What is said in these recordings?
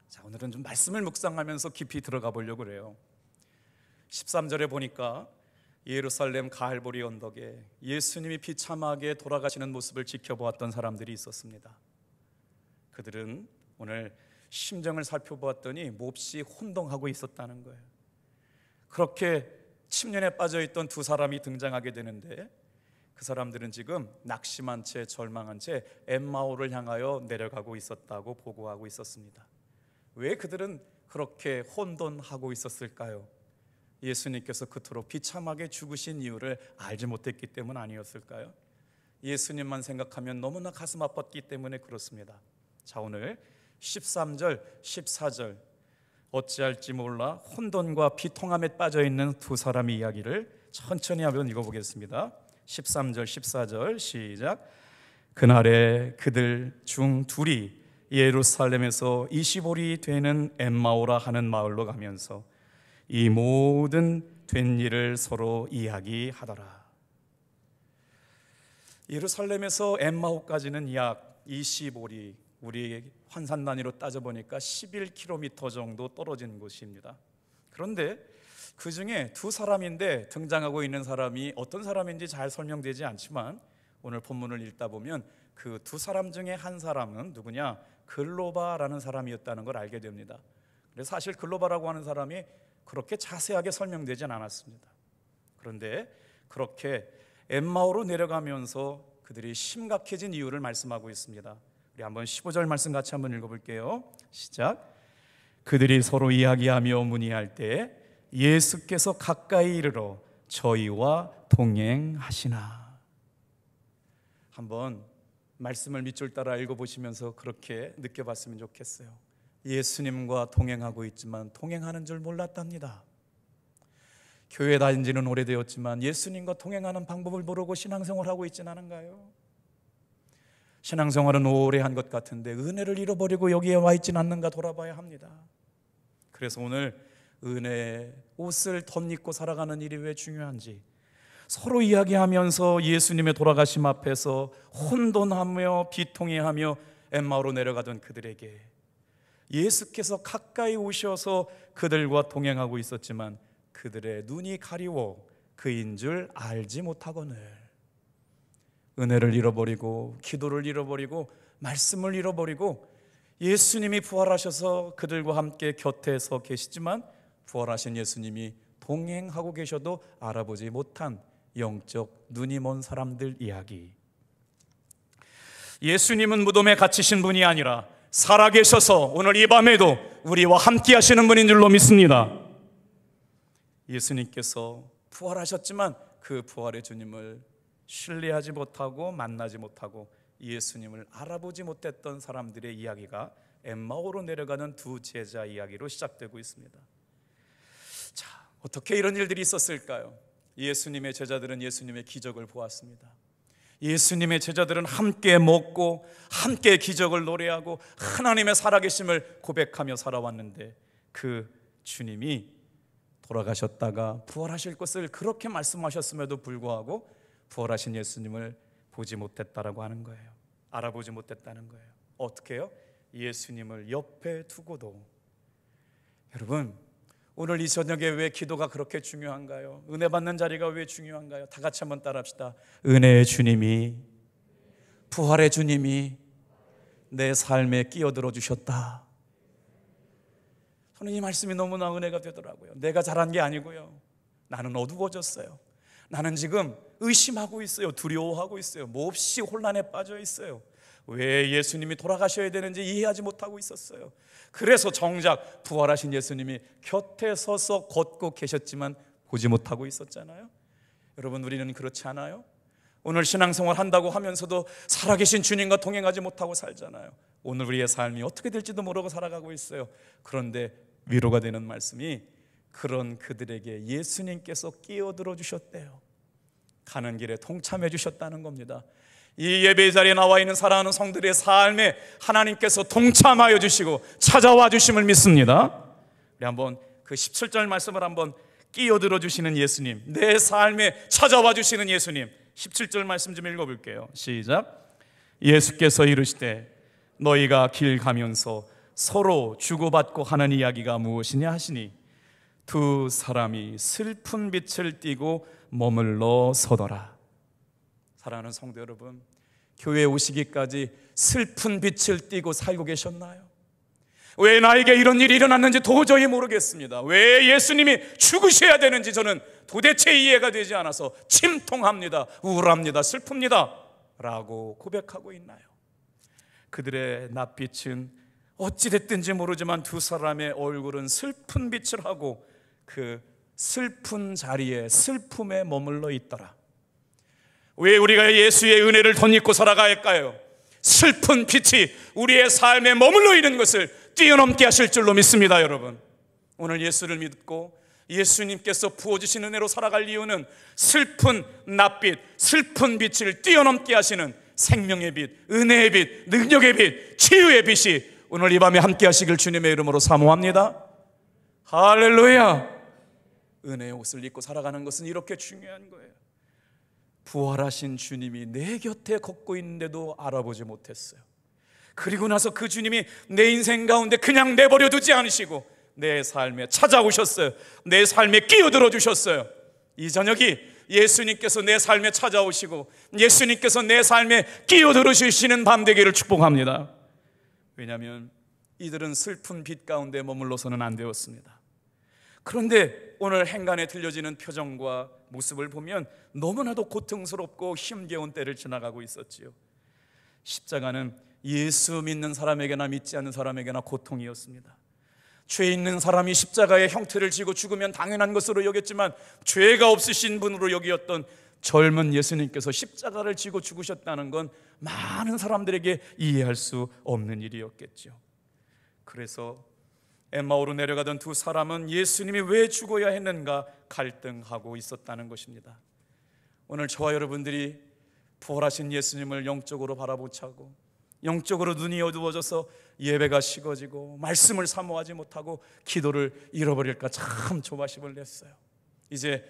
자, 오늘은 좀 말씀을 묵상하면서 깊이 들어가 보려고 그래요. 13절에 보니까 예루살렘 가할보리 언덕에 예수님이 비참하게 돌아가시는 모습을 지켜보았던 사람들이 있었습니다. 그들은 오늘 심정을 살펴보았더니 몹시 혼동하고 있었다는 거예요. 그렇게 침륜에 빠져있던 두 사람이 등장하게 되는데, 그 사람들은 지금 낙심한 채 절망한 채 엠마오를 향하여 내려가고 있었다고 보고하고 있었습니다. 왜 그들은 그렇게 혼돈하고 있었을까요? 예수님께서 그토록 비참하게 죽으신 이유를 알지 못했기 때문 아니었을까요? 예수님만 생각하면 너무나 가슴 아팠기 때문에 그렇습니다. 자, 오늘 13절, 14절 어찌할지 몰라 혼돈과 비통함에 빠져있는 두 사람의 이야기를 천천히 한번 읽어보겠습니다. 13절, 14절 시작. 그날에 그들 중 둘이 예루살렘에서 25리 되는 엠마오라 하는 마을로 가면서 이 모든 된 일을 서로 이야기하더라. 예루살렘에서 엠마오까지는 약 25리, 우리 환산 단위로 따져보니까 11km 정도 떨어진 곳입니다. 그런데 그 중에 두 사람인데 등장하고 있는 사람이 어떤 사람인지 잘 설명되지 않지만 오늘 본문을 읽다 보면 그 두 사람 중에 한 사람은 누구냐? 글로바라는 사람이었다는 걸 알게 됩니다. 그래서 사실 글로바라고 하는 사람이 그렇게 자세하게 설명되진 않았습니다. 그런데 그렇게 엠마오로 내려가면서 그들이 심각해진 이유를 말씀하고 있습니다. 우리 한번 15절 말씀 같이 한번 읽어볼게요. 시작. 그들이 서로 이야기하며 문의할 때 예수께서 가까이 이르러 저희와 동행하시나. 한번 말씀을 밑줄 따라 읽어보시면서 그렇게 느껴봤으면 좋겠어요. 예수님과 동행하고 있지만 동행하는 줄 몰랐답니다. 교회 다닌 지는 오래되었지만 예수님과 동행하는 방법을 모르고 신앙생활하고 있지는 않은가요? 신앙생활은 오래 한 것 같은데 은혜를 잃어버리고 여기에 와 있지는 않는가 돌아봐야 합니다. 그래서 오늘 은혜의 옷을 덧입고 살아가는 일이 왜 중요한지 서로 이야기하면서 예수님의 돌아가심 앞에서 혼돈하며 비통해하며 엠마오로 내려가던 그들에게 예수께서 가까이 오셔서 그들과 동행하고 있었지만 그들의 눈이 가리워 그인 줄 알지 못하거늘 은혜를 잃어버리고 기도를 잃어버리고 말씀을 잃어버리고 예수님이 부활하셔서 그들과 함께 곁에 서 계시지만 부활하신 예수님이 동행하고 계셔도 알아보지 못한 영적 눈이 먼 사람들 이야기. 예수님은 무덤에 갇히신 분이 아니라 살아계셔서 오늘 이 밤에도 우리와 함께 하시는 분인 줄로 믿습니다. 예수님께서 부활하셨지만 그 부활의 주님을 신뢰하지 못하고 만나지 못하고 예수님을 알아보지 못했던 사람들의 이야기가 엠마오로 내려가는 두 제자 이야기로 시작되고 있습니다. 자, 어떻게 이런 일들이 있었을까요? 예수님의 제자들은 예수님의 기적을 보았습니다. 예수님의 제자들은 함께 먹고 함께 기적을 노래하고 하나님의 살아계심을 고백하며 살아왔는데 그 주님이 돌아가셨다가 부활하실 것을 그렇게 말씀하셨음에도 불구하고 부활하신 예수님을 보지 못했다라고 하는 거예요. 알아보지 못했다는 거예요. 어떻게 해요? 예수님을 옆에 두고도. 여러분, 오늘 이 저녁에 왜 기도가 그렇게 중요한가요? 은혜 받는 자리가 왜 중요한가요? 다 같이 한번 따라합시다. 은혜의 주님이, 부활의 주님이 내 삶에 끼어들어 주셨다. 저는 이 말씀이 너무나 은혜가 되더라고요. 내가 잘한 게 아니고요. 나는 어두워졌어요. 나는 지금 의심하고 있어요. 두려워하고 있어요. 몹시 혼란에 빠져 있어요. 왜 예수님이 돌아가셔야 되는지 이해하지 못하고 있었어요. 그래서 정작 부활하신 예수님이 곁에 서서 걷고 계셨지만 보지 못하고 있었잖아요. 여러분, 우리는 그렇지 않아요? 오늘 신앙생활 한다고 하면서도 살아계신 주님과 동행하지 못하고 살잖아요. 오늘 우리의 삶이 어떻게 될지도 모르고 살아가고 있어요. 그런데 위로가 되는 말씀이 그런 그들에게 예수님께서 끼어들어 주셨대요. 가는 길에 동참해 주셨다는 겁니다. 이 예배 자리에 나와 있는 사랑하는 성들의 삶에 하나님께서 동참하여 주시고 찾아와 주심을 믿습니다. 우리 한번 그 17절 말씀을 한번 끼어들어 주시는 예수님, 내 삶에 찾아와 주시는 예수님, 17절 말씀 좀 읽어볼게요. 시작. 예수께서 이르시되 너희가 길 가면서 서로 주고받고 하는 이야기가 무엇이냐 하시니 두 사람이 슬픈 빛을 띠고 머물러 서더라. 사랑하는 성도 여러분, 교회에 오시기까지 슬픈 빛을 띠고 살고 계셨나요? 왜 나에게 이런 일이 일어났는지 도저히 모르겠습니다. 왜 예수님이 죽으셔야 되는지 저는 도대체 이해가 되지 않아서 침통합니다, 우울합니다, 슬픕니다 라고 고백하고 있나요? 그들의 낯빛은 어찌됐든지 모르지만 두 사람의 얼굴은 슬픈 빛을 하고 그 슬픈 자리에 슬픔에 머물러 있더라. 왜 우리가 예수의 은혜를 덧입고 살아가야 할까요? 슬픈 빛이 우리의 삶에 머물러 있는 것을 뛰어넘게 하실 줄로 믿습니다. 여러분, 오늘 예수를 믿고 예수님께서 부어주신 은혜로 살아갈 이유는 슬픈 낯빛, 슬픈 빛을 뛰어넘게 하시는 생명의 빛, 은혜의 빛, 능력의 빛, 치유의 빛이 오늘 이 밤에 함께 하시길 주님의 이름으로 사모합니다. 할렐루야. 은혜의 옷을 입고 살아가는 것은 이렇게 중요한 거예요. 부활하신 주님이 내 곁에 걷고 있는데도 알아보지 못했어요. 그리고 나서 그 주님이 내 인생 가운데 그냥 내버려 두지 않으시고 내 삶에 찾아오셨어요. 내 삶에 끼어들어 주셨어요. 이 저녁이 예수님께서 내 삶에 찾아오시고 예수님께서 내 삶에 끼어들어 주시는 밤 되기를 축복합니다. 왜냐하면 이들은 슬픈 빛 가운데 머물러서는 안 되었습니다. 그런데 오늘 행간에 들려지는 표정과 모습을 보면 너무나도 고통스럽고 힘겨운 때를 지나가고 있었지요. 십자가는 예수 믿는 사람에게나 믿지 않는 사람에게나 고통이었습니다. 죄 있는 사람이 십자가의 형태를 지고 죽으면 당연한 것으로 여겼지만 죄가 없으신 분으로 여기었던 젊은 예수님께서 십자가를 지고 죽으셨다는 건 많은 사람들에게 이해할 수 없는 일이었겠죠. 그래서 엠마오로 내려가던 두 사람은 예수님이 왜 죽어야 했는가 갈등하고 있었다는 것입니다. 오늘 저와 여러분들이 부활하신 예수님을 영적으로 바라보자고 영적으로 눈이 어두워져서 예배가 식어지고 말씀을 사모하지 못하고 기도를 잃어버릴까 참 조바심을 냈어요. 이제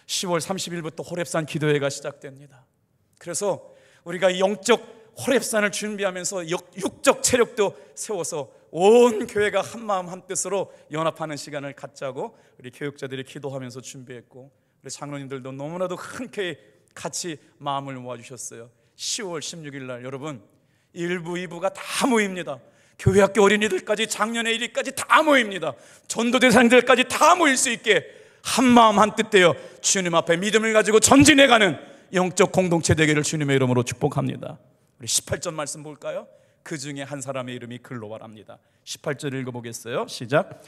10월 30일부터 호렙산 기도회가 시작됩니다. 그래서 우리가 영적 호렙산을 준비하면서 육적 체력도 세워서 온 교회가 한마음 한뜻으로 연합하는 시간을 갖자고 우리 교육자들이 기도하면서 준비했고 우리 장로님들도 너무나도 흔쾌히 같이 마음을 모아주셨어요. 10월 16일 날 여러분 1부, 2부가 다 모입니다. 교회학교 어린이들까지 작년의 1위까지 다 모입니다. 전도대상들까지 다 모일 수 있게 한마음 한뜻 되어 주님 앞에 믿음을 가지고 전진해가는 영적 공동체 되기를 주님의 이름으로 축복합니다. 우리 18절 말씀 볼까요? 그 중에 한 사람의 이름이 글로바랍니다. 18절 읽어보겠어요. 시작.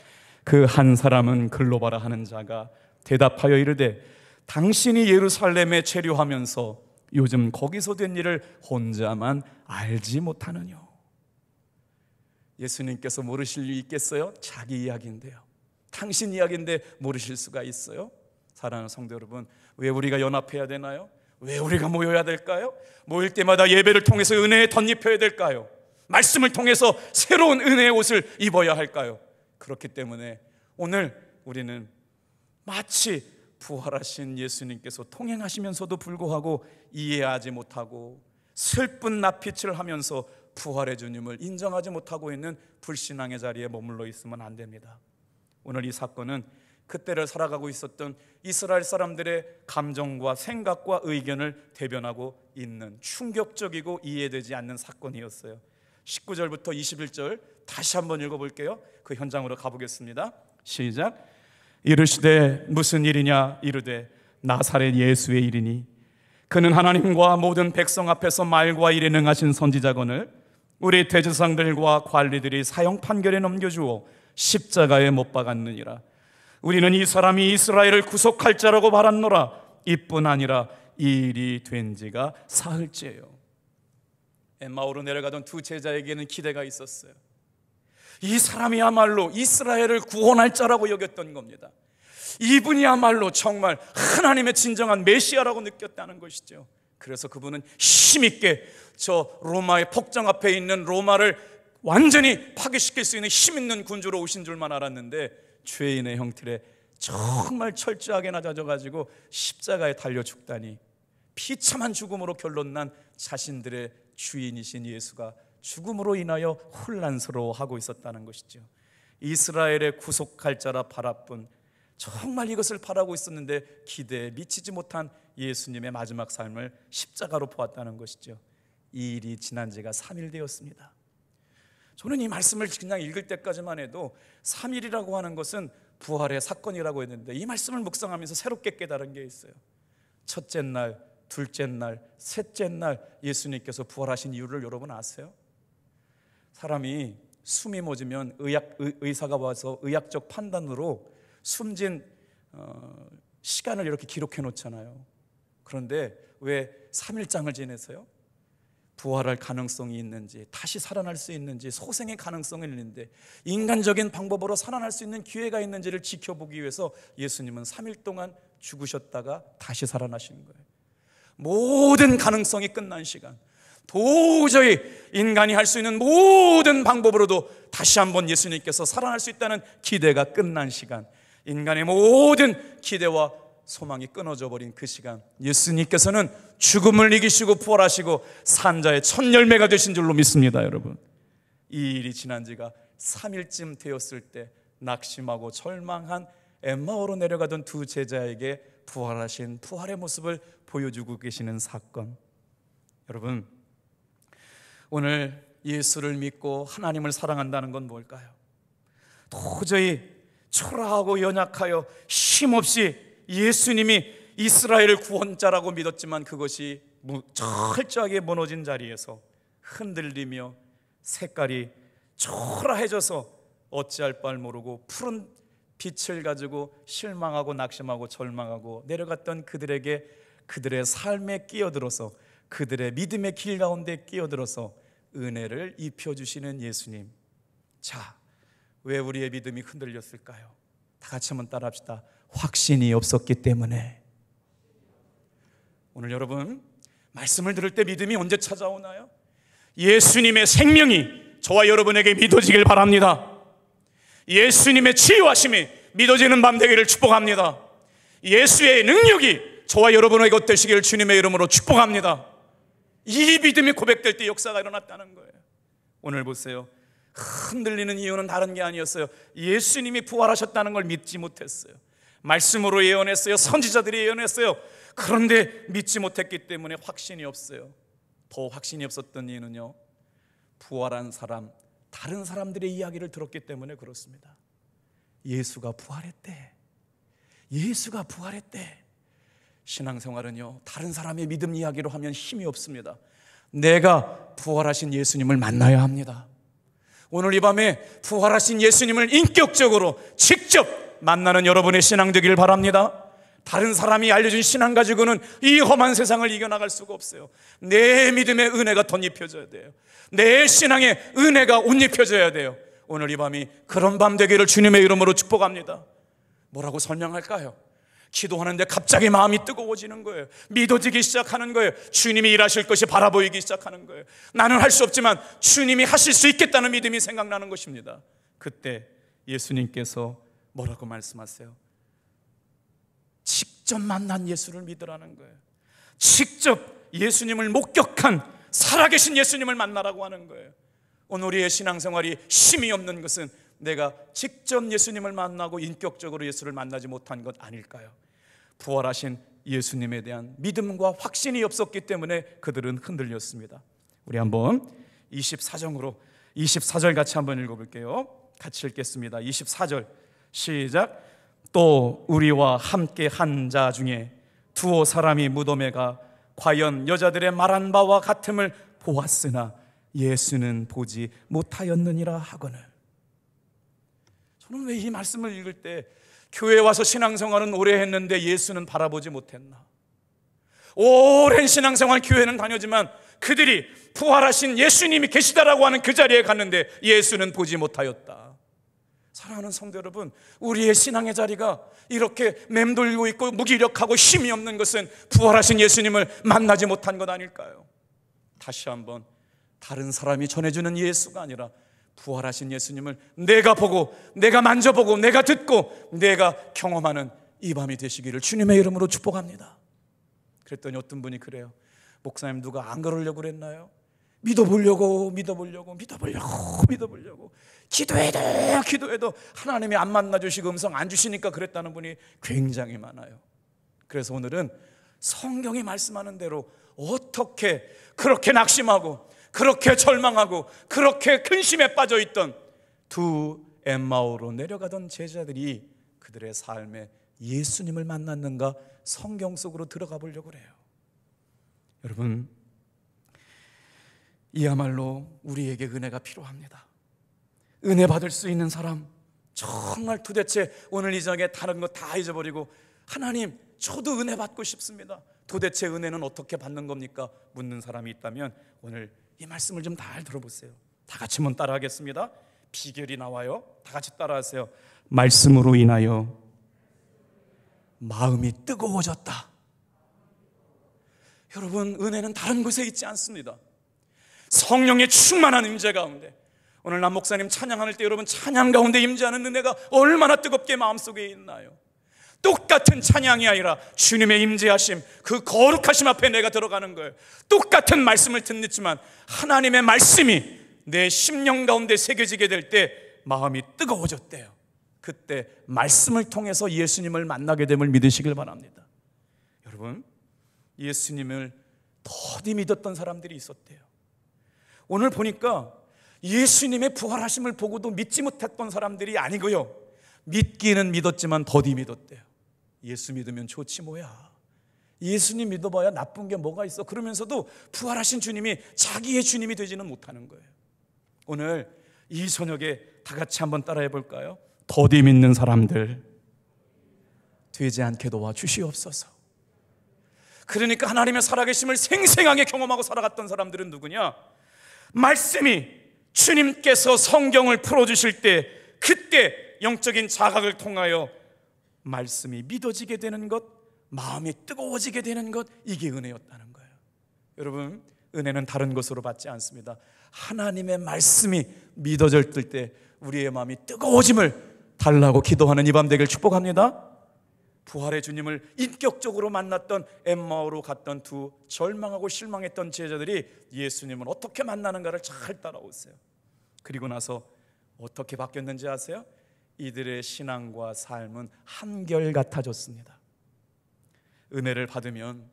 그 한 사람은 글로바라 하는 자가 대답하여 이르되 당신이 예루살렘에 체류하면서 요즘 거기서 된 일을 혼자만 알지 못하느뇨. 예수님께서 모르실 리 있겠어요? 자기 이야기인데요. 당신 이야기인데 모르실 수가 있어요? 사랑하는 성도 여러분, 왜 우리가 연합해야 되나요? 왜 우리가 모여야 될까요? 모일 때마다 예배를 통해서 은혜에 덧입혀야 될까요? 말씀을 통해서 새로운 은혜의 옷을 입어야 할까요? 그렇기 때문에 오늘 우리는 마치 부활하신 예수님께서 통행하시면서도 불구하고 이해하지 못하고 슬픈 낯빛을 하면서 부활의 주님을 인정하지 못하고 있는 불신앙의 자리에 머물러 있으면 안 됩니다. 오늘 이 사건은 그때를 살아가고 있었던 이스라엘 사람들의 감정과 생각과 의견을 대변하고 있는 충격적이고 이해되지 않는 사건이었어요. 19절부터 21절 다시 한번 읽어볼게요. 그 현장으로 가보겠습니다. 시작. 이르시되 무슨 일이냐 이르되 나사렛 예수의 일이니 그는 하나님과 모든 백성 앞에서 말과 일에 능하신 선지자건을 우리 대제사장들과 관리들이 사형 판결에 넘겨주어 십자가에 못 박았느니라. 우리는 이 사람이 이스라엘을 구속할 자라고 바랐노라. 이뿐 아니라 이 일이 된 지가 사흘째요. 엠마오로 내려가던 두 제자에게는 기대가 있었어요. 이 사람이야말로 이스라엘을 구원할 자라고 여겼던 겁니다. 이분이야말로 정말 하나님의 진정한 메시아라고 느꼈다는 것이죠. 그래서 그분은 힘있게 저 로마의 폭정 앞에 있는 로마를 완전히 파괴시킬 수 있는 힘있는 군주로 오신 줄만 알았는데 죄인의 형틀에 정말 철저하게 낮아져가지고 십자가에 달려 죽다니 비참한 죽음으로 결론난 자신들의 주인이신 예수가 죽음으로 인하여 혼란스러워하고 있었다는 것이죠. 이스라엘의 구속할 자라 바라뿐, 정말 이것을 바라고 있었는데 기대에 미치지 못한 예수님의 마지막 삶을 십자가로 보았다는 것이죠. 이 일이 지난 지가 3일 되었습니다. 저는 이 말씀을 그냥 읽을 때까지만 해도 3일이라고 하는 것은 부활의 사건이라고 했는데, 이 말씀을 묵상하면서 새롭게 깨달은 게 있어요. 첫째 날, 둘째 날, 셋째 날 예수님께서 부활하신 이유를 여러분 아세요? 사람이 숨이 멎으면 의사가 와서 의학적 판단으로 숨진 시간을 이렇게 기록해 놓잖아요. 그런데 왜 3일장을 지내서요? 부활할 가능성이 있는지, 다시 살아날 수 있는지, 소생의 가능성이 있는데 인간적인 방법으로 살아날 수 있는 기회가 있는지를 지켜보기 위해서 예수님은 3일 동안 죽으셨다가 다시 살아나신 거예요. 모든 가능성이 끝난 시간, 도저히 인간이 할 수 있는 모든 방법으로도 다시 한번 예수님께서 살아날 수 있다는 기대가 끝난 시간, 인간의 모든 기대와 소망이 끊어져 버린 그 시간, 예수님께서는 죽음을 이기시고 부활하시고 산자의 첫 열매가 되신 줄로 믿습니다. 여러분, 이 일이 지난 지가 3일쯤 되었을 때 낙심하고 절망한 엠마오로 내려가던 두 제자에게 부활하신 부활의 모습을 보여주고 계시는 사건. 여러분, 오늘 예수를 믿고 하나님을 사랑한다는 건 뭘까요? 도저히 초라하고 연약하여 힘없이 예수님이 이스라엘의 구원자라고 믿었지만 그것이 철저하게 무너진 자리에서 흔들리며 색깔이 초라해져서 어찌할 바를 모르고 푸른 빛을 가지고 실망하고 낙심하고 절망하고 내려갔던 그들에게, 그들의 삶에 끼어들어서, 그들의 믿음의 길 가운데 끼어들어서 은혜를 입혀주시는 예수님. 자, 왜 우리의 믿음이 흔들렸을까요? 다 같이 한번 따라합시다. 확신이 없었기 때문에. 오늘 여러분, 말씀을 들을 때 믿음이 언제 찾아오나요? 예수님의 생명이 저와 여러분에게 믿어지길 바랍니다. 예수님의 치유하심이 믿어지는 밤 되기를 축복합니다. 예수의 능력이 저와 여러분에게 어떠시기를 주님의 이름으로 축복합니다. 이 믿음이 고백될 때 역사가 일어났다는 거예요. 오늘 보세요. 흔들리는 이유는 다른 게 아니었어요. 예수님이 부활하셨다는 걸 믿지 못했어요. 말씀으로 예언했어요. 선지자들이 예언했어요. 그런데 믿지 못했기 때문에 확신이 없어요. 더 확신이 없었던 이유는요, 부활한 사람, 다른 사람들의 이야기를 들었기 때문에 그렇습니다. 예수가 부활했대. 예수가 부활했대. 신앙생활은요, 다른 사람의 믿음 이야기로 하면 힘이 없습니다. 내가 부활하신 예수님을 만나야 합니다. 오늘 이 밤에 부활하신 예수님을 인격적으로 직접 만나는 여러분의 신앙 되길 바랍니다. 다른 사람이 알려준 신앙 가지고는 이 험한 세상을 이겨나갈 수가 없어요. 내 믿음의 은혜가 덧입혀져야 돼요. 내 신앙의 은혜가 옷 입혀져야 돼요. 오늘 이 밤이 그런 밤 되기를 주님의 이름으로 축복합니다. 뭐라고 설명할까요? 기도하는데 갑자기 마음이 뜨거워지는 거예요. 믿어지기 시작하는 거예요. 주님이 일하실 것이 바라보이기 시작하는 거예요. 나는 할 수 없지만 주님이 하실 수 있겠다는 믿음이 생각나는 것입니다. 그때 예수님께서 뭐라고 말씀하세요? 직접 만난 예수를 믿으라는 거예요. 직접 예수님을 목격한 살아계신 예수님을 만나라고 하는 거예요. 오늘 우리의 신앙생활이 힘이 없는 것은 내가 직접 예수님을 만나고 인격적으로 예수를 만나지 못한 것 아닐까요? 부활하신 예수님에 대한 믿음과 확신이 없었기 때문에 그들은 흔들렸습니다. 우리 한번 24절 같이 한번 읽어볼게요. 같이 읽겠습니다. 24절 시작. 또 우리와 함께 한 자 중에 두어 사람이 무덤에 가 과연 여자들의 말한 바와 같음을 보았으나 예수는 보지 못하였느니라 하거늘. 저는 왜 이 말씀을 읽을 때 교회에 와서 신앙생활은 오래 했는데 예수는 바라보지 못했나? 오랜 신앙생활 교회는 다녔지만 그들이 부활하신 예수님이 계시다라고 하는 그 자리에 갔는데 예수는 보지 못하였다. 사랑하는 성도 여러분, 우리의 신앙의 자리가 이렇게 맴돌고 있고 무기력하고 힘이 없는 것은 부활하신 예수님을 만나지 못한 것 아닐까요? 다시 한번, 다른 사람이 전해주는 예수가 아니라 부활하신 예수님을 내가 보고, 내가 만져보고, 내가 듣고, 내가 경험하는 이 밤이 되시기를 주님의 이름으로 축복합니다. 그랬더니 어떤 분이 그래요. 목사님, 누가 안 그러려고 그랬나요? 믿어보려고 기도해도 하나님이 안 만나주시고 음성 안 주시니까 그랬다는 분이 굉장히 많아요. 그래서 오늘은 성경이 말씀하는 대로 어떻게 그렇게 낙심하고 그렇게 절망하고 그렇게 근심에 빠져있던 두 엠마오로 내려가던 제자들이 그들의 삶에 예수님을 만났는가 성경 속으로 들어가 보려고 그래요. 여러분, 이야말로 우리에게 은혜가 필요합니다. 은혜 받을 수 있는 사람, 정말 도대체 오늘 이 저녁에 다른 거 다 잊어버리고 하나님, 저도 은혜 받고 싶습니다. 도대체 은혜는 어떻게 받는 겁니까? 묻는 사람이 있다면 오늘 이 말씀을 좀 잘 들어보세요. 다 같이 한번 따라하겠습니다. 비결이 나와요. 다 같이 따라하세요. 말씀으로 인하여 마음이 뜨거워졌다. 여러분, 은혜는 다른 곳에 있지 않습니다. 성령의 충만한 임재 가운데, 오늘 남 목사님 찬양할 때 여러분 찬양 가운데 임재하는 은혜가 얼마나 뜨겁게 마음속에 있나요? 똑같은 찬양이 아니라 주님의 임재하심, 그 거룩하심 앞에 내가 들어가는 거예요. 똑같은 말씀을 듣지만 하나님의 말씀이 내 심령 가운데 새겨지게 될 때 마음이 뜨거워졌대요. 그때 말씀을 통해서 예수님을 만나게 됨을 믿으시길 바랍니다. 여러분, 예수님을 더디 믿었던 사람들이 있었대요. 오늘 보니까 예수님의 부활하심을 보고도 믿지 못했던 사람들이 아니고요, 믿기는 믿었지만 더디 믿었대요. 예수 믿으면 좋지 뭐야, 예수님 믿어봐야 나쁜 게 뭐가 있어, 그러면서도 부활하신 주님이 자기의 주님이 되지는 못하는 거예요. 오늘 이 저녁에 다 같이 한번 따라해 볼까요? 더디 믿는 사람들 되지 않게 도와주시옵소서. 그러니까 하나님의 살아계심을 생생하게 경험하고 살아갔던 사람들은 누구냐? 말씀이 주님께서 성경을 풀어주실 때 그때 영적인 자각을 통하여 말씀이 믿어지게 되는 것, 마음이 뜨거워지게 되는 것, 이게 은혜였다는 거예요. 여러분, 은혜는 다른 것으로 받지 않습니다. 하나님의 말씀이 믿어질 때 우리의 마음이 뜨거워짐을 달라고 기도하는 이 밤 되길 축복합니다. 부활의 주님을 인격적으로 만났던 엠마오로 갔던 두 절망하고 실망했던 제자들이 예수님을 어떻게 만나는가를 잘 따라오세요. 그리고 나서 어떻게 바뀌었는지 아세요? 이들의 신앙과 삶은 한결같아졌습니다. 은혜를 받으면,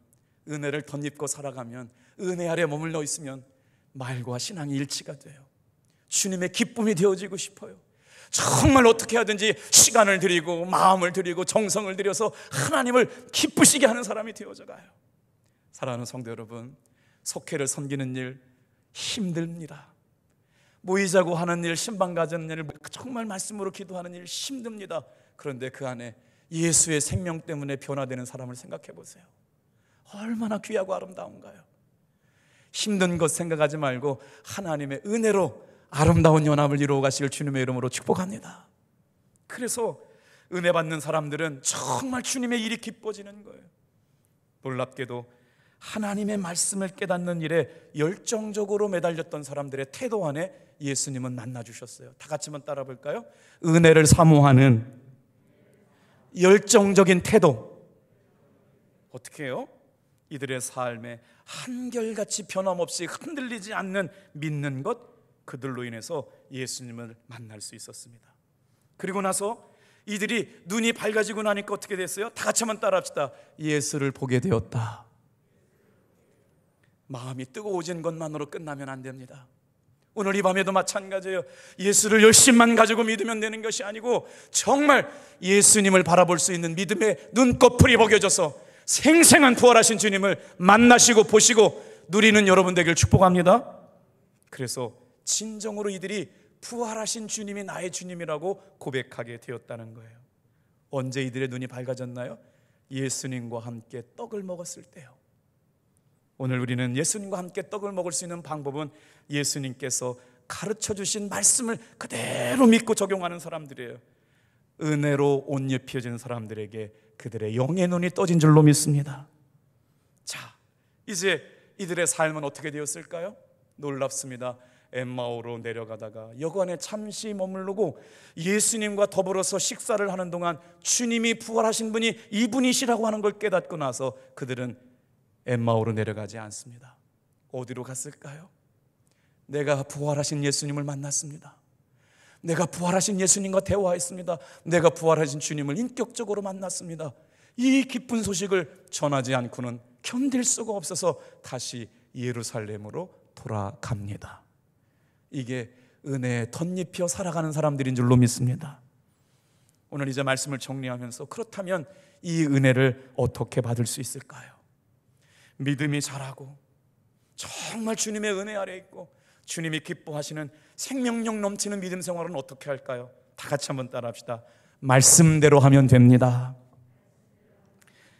은혜를 덧입고 살아가면, 은혜 아래 머물러 있으면 말과 신앙이 일치가 돼요. 주님의 기쁨이 되어지고 싶어요. 정말 어떻게 하든지 시간을 들이고 마음을 들이고 정성을 들여서 하나님을 기쁘시게 하는 사람이 되어져 가요. 사랑하는 성도 여러분, 속회를 섬기는 일 힘듭니다. 모이자고 하는 일, 신방 가진 일, 정말 말씀으로 기도하는 일 힘듭니다. 그런데 그 안에 예수의 생명 때문에 변화되는 사람을 생각해 보세요. 얼마나 귀하고 아름다운가요? 힘든 것 생각하지 말고 하나님의 은혜로 아름다운 연합을 이루어 가시길 주님의 이름으로 축복합니다. 그래서 은혜 받는 사람들은 정말 주님의 일이 기뻐지는 거예요. 놀랍게도 하나님의 말씀을 깨닫는 일에 열정적으로 매달렸던 사람들의 태도 안에 예수님은 만나주셨어요. 다 같이 한번 따라 볼까요? 은혜를 사모하는 열정적인 태도. 어떻게 해요? 이들의 삶에 한결같이 변함없이 흔들리지 않는 믿는 것, 그들로 인해서 예수님을 만날 수 있었습니다. 그리고 나서 이들이 눈이 밝아지고 나니까 어떻게 됐어요? 다 같이 한번 따라합시다. 예수를 보게 되었다. 마음이 뜨거워진 것만으로 끝나면 안 됩니다. 오늘 이 밤에도 마찬가지예요. 예수를 열심만 가지고 믿으면 되는 것이 아니고 정말 예수님을 바라볼 수 있는 믿음의 눈꺼풀이 벗겨져서 생생한 부활하신 주님을 만나시고 보시고 누리는 여러분 되길 축복합니다. 그래서 진정으로 이들이 부활하신 주님이 나의 주님이라고 고백하게 되었다는 거예요. 언제 이들의 눈이 밝아졌나요? 예수님과 함께 떡을 먹었을 때요. 오늘 우리는 예수님과 함께 떡을 먹을 수 있는 방법은 예수님께서 가르쳐 주신 말씀을 그대로 믿고 적용하는 사람들이에요. 은혜로 옷 입혀진 사람들에게 그들의 영의 눈이 떠진 줄로 믿습니다. 자, 이제 이들의 삶은 어떻게 되었을까요? 놀랍습니다. 엠마오로 내려가다가 여관에 잠시 머무르고 예수님과 더불어서 식사를 하는 동안 주님이 부활하신 분이 이분이시라고 하는 걸 깨닫고 나서 그들은 엠마오로 내려가지 않습니다. 어디로 갔을까요? 내가 부활하신 예수님을 만났습니다. 내가 부활하신 예수님과 대화했습니다. 내가 부활하신 주님을 인격적으로 만났습니다. 이 기쁜 소식을 전하지 않고는 견딜 수가 없어서 다시 예루살렘으로 돌아갑니다. 이게 은혜에 덧입혀 살아가는 사람들인 줄로 믿습니다. 오늘 이제 말씀을 정리하면서 그렇다면 이 은혜를 어떻게 받을 수 있을까요? 믿음이 자라고 정말 주님의 은혜 아래 있고 주님이 기뻐하시는 생명력 넘치는 믿음 생활은 어떻게 할까요? 다 같이 한번 따라합시다. 말씀대로 하면 됩니다.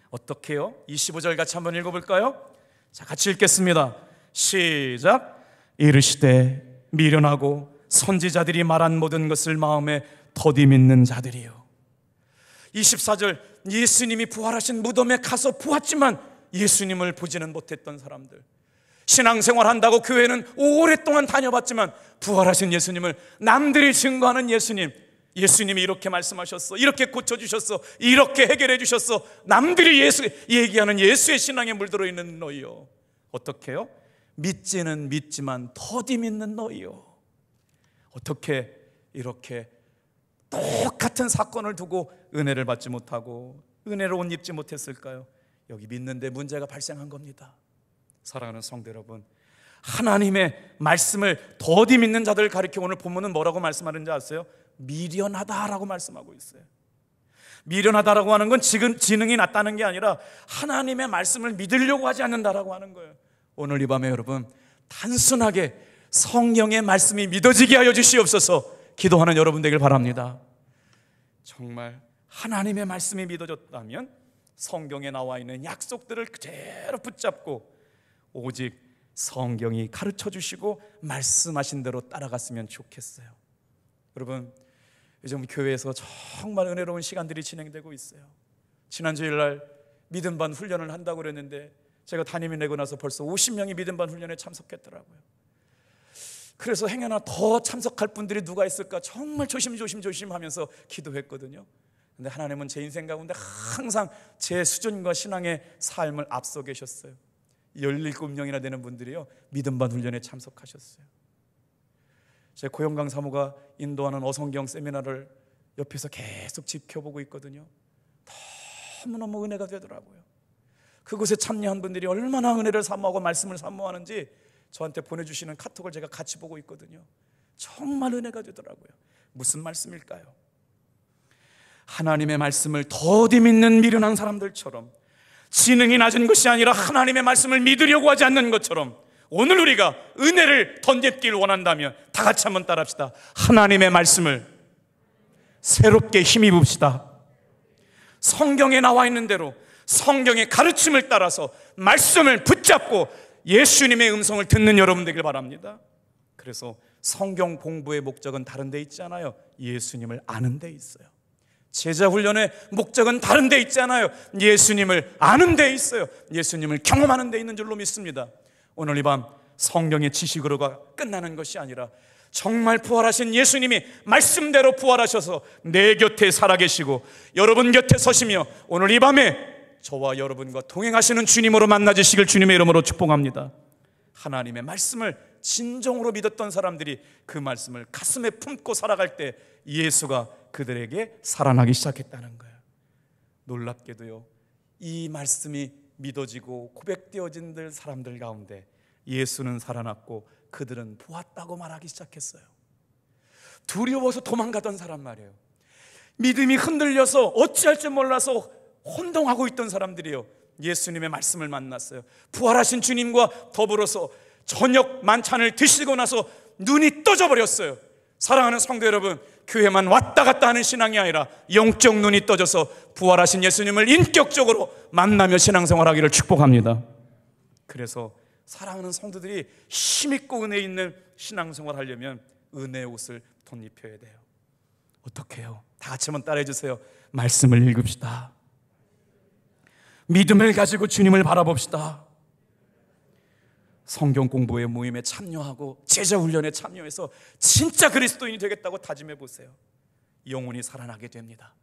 어떻게요? 25절 같이 한번 읽어볼까요? 자, 같이 읽겠습니다. 시작. 이르시되 미련하고 선지자들이 말한 모든 것을 마음에 더디 믿는 자들이요. 24절, 예수님이 부활하신 무덤에 가서 보았지만 예수님을 보지는 못했던 사람들, 신앙생활 한다고 교회는 오랫동안 다녀봤지만 부활하신 예수님을 남들이 증거하는 예수님, 예수님이 이렇게 말씀하셨어, 이렇게 고쳐주셨어, 이렇게 해결해 주셨어, 남들이 얘기하는 예수의 신앙에 물들어 있는 너희요. 어떻게 해요? 믿지는 믿지만 더디 믿는 너희요. 어떻게 이렇게 똑같은 사건을 두고 은혜를 받지 못하고 은혜를 옷 입지 못했을까요? 여기 믿는데 문제가 발생한 겁니다. 사랑하는 성도 여러분, 하나님의 말씀을 더디 믿는 자들을 가리켜 오늘 본문은 뭐라고 말씀하는지 아세요? 미련하다라고 말씀하고 있어요. 미련하다라고 하는 건 지금 지능이 낮다는 게 아니라 하나님의 말씀을 믿으려고 하지 않는다라고 하는 거예요. 오늘 이 밤에 여러분, 단순하게 성경의 말씀이 믿어지게 하여 주시옵소서 기도하는 여러분 되길 바랍니다. 정말 하나님의 말씀이 믿어졌다면 성경에 나와 있는 약속들을 그대로 붙잡고 오직 성경이 가르쳐 주시고 말씀하신 대로 따라갔으면 좋겠어요. 여러분, 요즘 교회에서 정말 은혜로운 시간들이 진행되고 있어요. 지난 주일날 믿음반 훈련을 한다고 그랬는데 제가 담임이 내고 나서 벌써 50명이 믿음반 훈련에 참석했더라고요. 그래서 행여나 더 참석할 분들이 누가 있을까 정말 조심 하면서 기도했거든요. 근데 하나님은 제 인생 가운데 항상 제 수준과 신앙의 삶을 앞서 계셨어요. 17명이나 되는 분들이요 믿음반 훈련에 참석하셨어요. 제 고영강 사모가 인도하는 어성경 세미나를 옆에서 계속 지켜보고 있거든요. 너무너무 은혜가 되더라고요. 그곳에 참여한 분들이 얼마나 은혜를 사모하고 말씀을 사모하는지 저한테 보내주시는 카톡을 제가 같이 보고 있거든요. 정말 은혜가 되더라고요. 무슨 말씀일까요? 하나님의 말씀을 더디 믿는 미련한 사람들처럼, 지능이 낮은 것이 아니라 하나님의 말씀을 믿으려고 하지 않는 것처럼, 오늘 우리가 은혜를 덧입길 원한다면 다 같이 한번 따라합시다. 하나님의 말씀을 새롭게 힘입읍시다. 성경에 나와 있는 대로 성경의 가르침을 따라서 말씀을 붙잡고 예수님의 음성을 듣는 여러분 되길 바랍니다. 그래서 성경 공부의 목적은 다른 데 있지 않아요. 예수님을 아는 데 있어요. 제자 훈련의 목적은 다른 데 있지 않아요. 예수님을 아는 데 있어요. 예수님을 경험하는 데 있는 줄로 믿습니다. 오늘 이 밤 성경의 지식으로가 끝나는 것이 아니라 정말 부활하신 예수님이 말씀대로 부활하셔서 내 곁에 살아계시고 여러분 곁에 서시며 오늘 이 밤에 저와 여러분과 동행하시는 주님으로 만나주시길 주님의 이름으로 축복합니다. 하나님의 말씀을 진정으로 믿었던 사람들이 그 말씀을 가슴에 품고 살아갈 때 예수가 그들에게 살아나기 시작했다는 거예요. 놀랍게도요, 이 말씀이 믿어지고 고백되어진 사람들 가운데 예수는 살아났고 그들은 보았다고 말하기 시작했어요. 두려워서 도망가던 사람 말이에요. 믿음이 흔들려서 어찌할 줄 몰라서 혼동하고 있던 사람들이요, 예수님의 말씀을 만났어요. 부활하신 주님과 더불어서 저녁 만찬을 드시고 나서 눈이 떠져 버렸어요. 사랑하는 성도 여러분, 교회만 왔다 갔다 하는 신앙이 아니라 영적 눈이 떠져서 부활하신 예수님을 인격적으로 만나며 신앙생활하기를 축복합니다. 그래서 사랑하는 성도들이 힘있고 은혜 있는 신앙생활 하려면 은혜의 옷을 덧입혀야 돼요. 어떻게 해요? 다 같이 한번 따라해 주세요. 말씀을 읽읍시다. 믿음을 가지고 주님을 바라봅시다. 성경 공부의 모임에 참여하고 제자 훈련에 참여해서 진짜 그리스도인이 되겠다고 다짐해 보세요. 영혼이 살아나게 됩니다.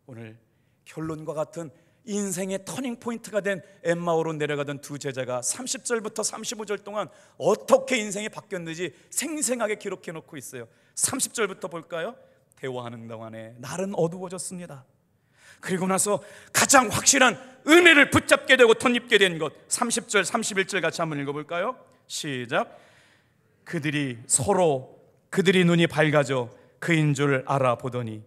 오늘 결론과 같은 인생의 터닝 포인트가 된 엠마오로 내려가던 두 제자가 30절부터 35절 동안 어떻게 인생이 바뀌었는지 생생하게 기록해 놓고 있어요. 30절부터 볼까요? 대화하는 동안에 날은 어두워졌습니다. 그리고 나서 가장 확실한 은혜를 붙잡게 되고 덧입게 된 것, 30절 31절 같이 한번 읽어볼까요? 시작. 그들이 눈이 밝아져 그인 줄 알아보더니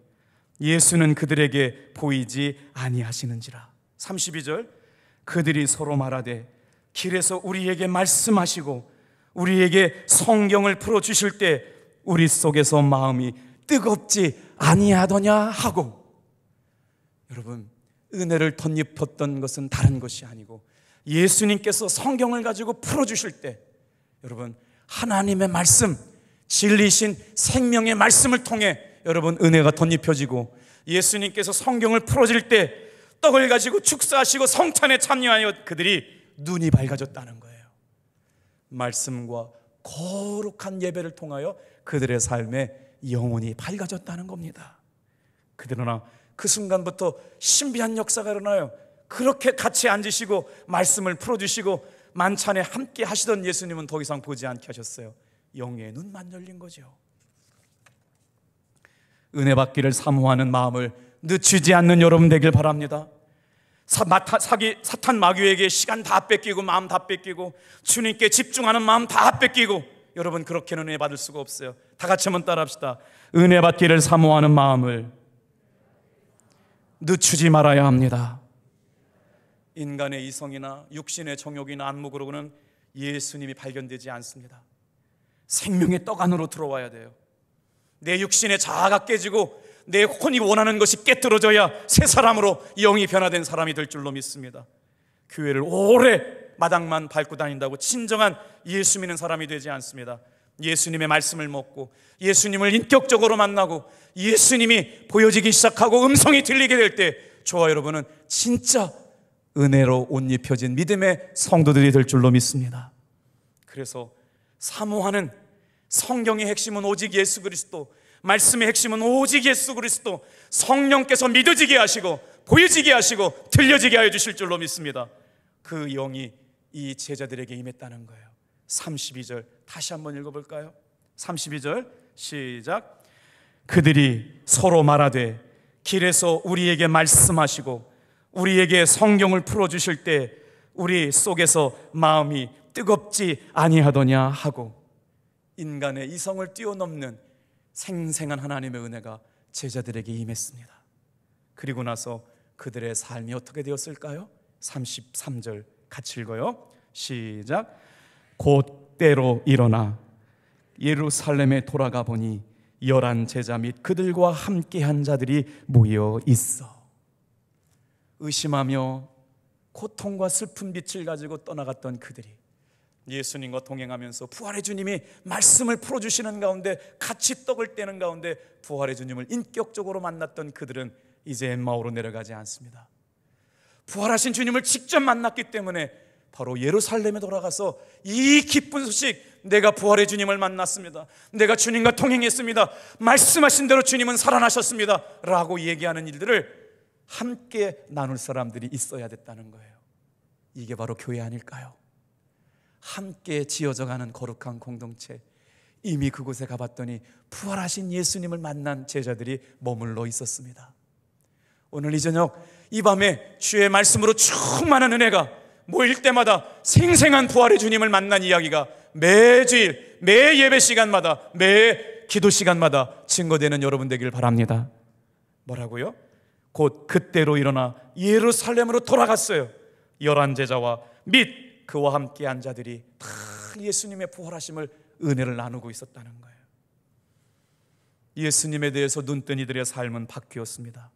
예수는 그들에게 보이지 아니하시는지라. 32절. 그들이 서로 말하되 길에서 우리에게 말씀하시고 우리에게 성경을 풀어주실 때 우리 속에서 마음이 뜨겁지 아니하더냐 하고. 여러분, 은혜를 덧입혔던 것은 다른 것이 아니고 예수님께서 성경을 가지고 풀어주실 때, 여러분, 하나님의 말씀, 진리신 생명의 말씀을 통해 여러분 은혜가 덧입혀지고, 예수님께서 성경을 풀어질 때 떡을 가지고 축사하시고 성찬에 참여하여 그들이 눈이 밝아졌다는 거예요. 말씀과 거룩한 예배를 통하여 그들의 삶에 영혼이 밝아졌다는 겁니다. 그러나 그 순간부터 신비한 역사가 일어나요. 그렇게 같이 앉으시고 말씀을 풀어주시고 만찬에 함께 하시던 예수님은 더 이상 보지 않게 하셨어요. 영의 눈만 열린 거죠. 은혜 받기를 사모하는 마음을 늦추지 않는 여러분 되길 바랍니다. 사탄 마귀에게 시간 다 뺏기고 마음 다 뺏기고 주님께 집중하는 마음 다 뺏기고, 여러분 그렇게는 은혜 받을 수가 없어요. 다 같이 한번 따라합시다. 은혜 받기를 사모하는 마음을 늦추지 말아야 합니다. 인간의 이성이나 육신의 정욕이나 안목으로는 예수님이 발견되지 않습니다. 생명의 떡 안으로 들어와야 돼요. 내 육신의 자아가 깨지고 내 혼이 원하는 것이 깨트러져야 새 사람으로 영이 변화된 사람이 될 줄로 믿습니다. 교회를 오래 마당만 밟고 다닌다고 진정한 예수 믿는 사람이 되지 않습니다. 예수님의 말씀을 먹고 예수님을 인격적으로 만나고 예수님이 보여지기 시작하고 음성이 들리게 될 때 저와 여러분은 진짜 은혜로 옷 입혀진 믿음의 성도들이 될 줄로 믿습니다. 그래서 사모하는 성경의 핵심은 오직 예수 그리스도, 말씀의 핵심은 오직 예수 그리스도, 성령께서 믿어지게 하시고 보여지게 하시고 들려지게 하여 주실 줄로 믿습니다. 그 영이 이 제자들에게 임했다는 거예요. 32절 다시 한번 읽어볼까요? 32절 시작. 그들이 서로 말하되 길에서 우리에게 말씀하시고 우리에게 성경을 풀어주실 때 우리 속에서 마음이 뜨겁지 아니하더냐 하고. 인간의 이성을 뛰어넘는 생생한 하나님의 은혜가 제자들에게 임했습니다. 그리고 나서 그들의 삶이 어떻게 되었을까요? 33절 같이 읽어요. 시작. 곧 때로 일어나 예루살렘에 돌아가 보니 11 제자 및 그들과 함께한 자들이 모여 있어. 의심하며 고통과 슬픈 빛을 가지고 떠나갔던 그들이 예수님과 동행하면서 부활의 주님이 말씀을 풀어주시는 가운데 같이 떡을 떼는 가운데 부활의 주님을 인격적으로 만났던 그들은 이제 엠마오로 내려가지 않습니다. 부활하신 주님을 직접 만났기 때문에 바로 예루살렘에 돌아가서 이 기쁜 소식, 내가 부활의 주님을 만났습니다, 내가 주님과 동행했습니다, 말씀하신 대로 주님은 살아나셨습니다 라고 얘기하는 일들을 함께 나눌 사람들이 있어야 됐다는 거예요. 이게 바로 교회 아닐까요? 함께 지어져가는 거룩한 공동체. 이미 그곳에 가봤더니 부활하신 예수님을 만난 제자들이 머물러 있었습니다. 오늘 이 저녁 이 밤에 주의 말씀으로 충만한 은혜가 모일 때마다 생생한 부활의 주님을 만난 이야기가 매주일 매 예배 시간마다 매 기도 시간마다 증거되는 여러분 되길 바랍니다. 뭐라고요? 곧 그때로 일어나 예루살렘으로 돌아갔어요. 11 제자와 및 그와 함께한 자들이 다 예수님의 부활하심을 은혜를 나누고 있었다는 거예요. 예수님에 대해서 눈뜬 이들의 삶은 바뀌었습니다.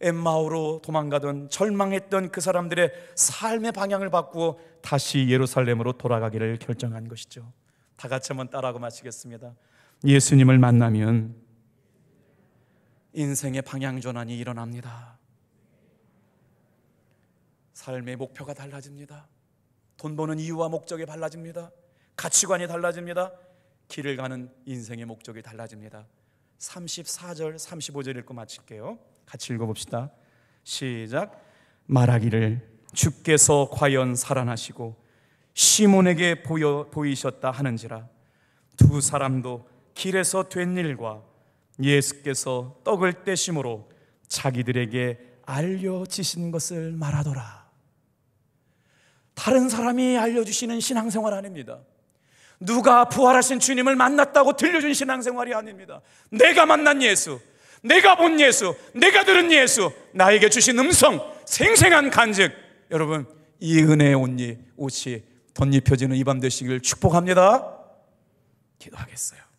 엠마오로 도망가던 절망했던 그 사람들의 삶의 방향을 바꾸어 다시 예루살렘으로 돌아가기를 결정한 것이죠. 다 같이 한번 따라하고 마치겠습니다. 예수님을 만나면 인생의 방향 전환이 일어납니다. 삶의 목표가 달라집니다. 돈 버는 이유와 목적이 달라집니다. 가치관이 달라집니다. 길을 가는 인생의 목적이 달라집니다. 34절 35절 읽고 마칠게요. 같이 읽어봅시다. 시작. 말하기를 주께서 과연 살아나시고 시몬에게 보이셨다 하는지라. 두 사람도 길에서 된 일과 예수께서 떡을 떼심으로 자기들에게 알려지신 것을 말하더라. 다른 사람이 알려주시는 신앙생활 아닙니다. 누가 부활하신 주님을 만났다고 들려준 신앙생활이 아닙니다. 내가 만난 예수, 내가 본 예수, 내가 들은 예수, 나에게 주신 음성, 생생한 간증. 여러분, 이 은혜의 옷이 덧입혀지는 이 밤 되시길 축복합니다. 기도하겠어요.